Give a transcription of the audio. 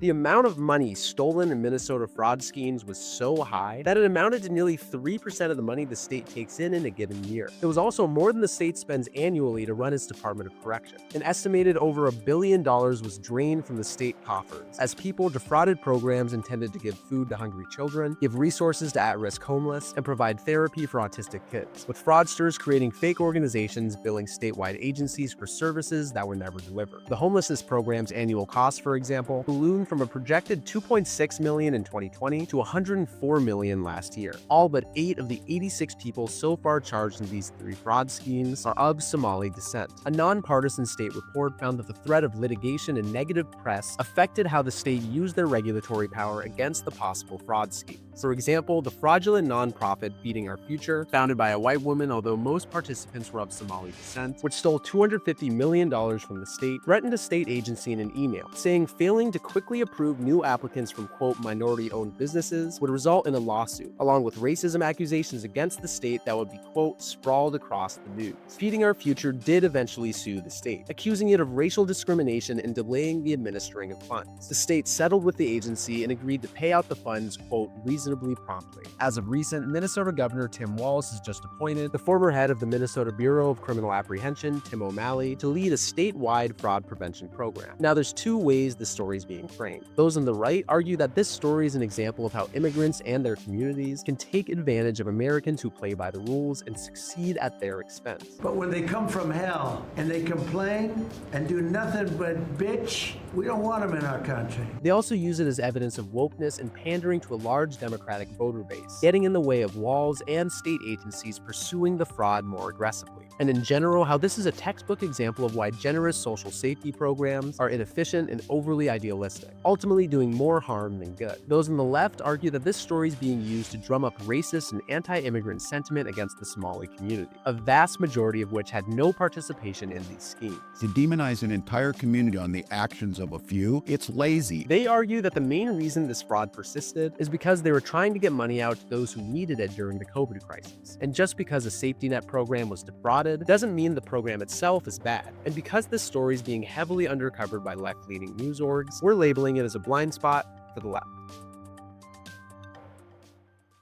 The amount of money stolen in Minnesota fraud schemes was so high that it amounted to nearly 3% of the money the state takes in a given year. It was also more than the state spends annually to run its Department of Correction. An estimated over $1 billion was drained from the state coffers as people defrauded programs intended to give food to hungry children, give resources to at-risk homeless, and provide therapy for autistic kids, with fraudsters creating fake organizations billing statewide agencies for services that were never delivered. The homelessness program's annual cost, for example, ballooned from a projected $2.6 million in 2020 to $104 million last year. All but 8 of the 86 people so far charged in these 3 fraud schemes are of Somali descent. A nonpartisan state report found that the threat of litigation and negative press affected how the state used their regulatory power against the possible fraud scheme. For example, the fraudulent nonprofit Feeding Our Future, founded by a white woman although most participants were of Somali descent, which stole $250 million from the state, threatened a state agency in an email, saying failing to quickly approve new applicants from, quote, minority-owned businesses would result in a lawsuit, along with racism accusations against the state that would be, quote, sprawled across the news. Feeding Our Future did eventually sue the state, accusing it of racial discrimination and delaying the administering of funds. The state settled with the agency and agreed to pay out the funds, quote, reasonably promptly. As of recent, Minnesota Governor Tim Walz has just appointed the former head of the Minnesota Bureau of Criminal Apprehension, Tim O'Malley, to lead a statewide fraud prevention program. Now, there's 2 ways this story is being framed. Those on the right argue that this story is an example of how immigrants and their communities can take advantage of Americans who play by the rules and succeed at their expense. But when they come from hell and they complain and do nothing but bitch, we don't want them in our country. They also use it as evidence of wokeness and pandering to a large Democratic voter base, getting in the way of walls and state agencies pursuing the fraud more aggressively. And in general, how this is a textbook example of why generous social safety programs are inefficient and overly idealistic, ultimately doing more harm than good. Those on the left argue that this story is being used to drum up racist and anti-immigrant sentiment against the Somali community, a vast majority of which had no participation in these schemes. To demonize an entire community on the actions of a few, it's lazy. They argue that the main reason this fraud persisted is because they were trying to get money out to those who needed it during the COVID crisis. And just because a safety net program was defrauded doesn't mean the program itself is bad. And because this story is being heavily undercovered by left-leaning news orgs, we're labeling it as a blind spot for the left.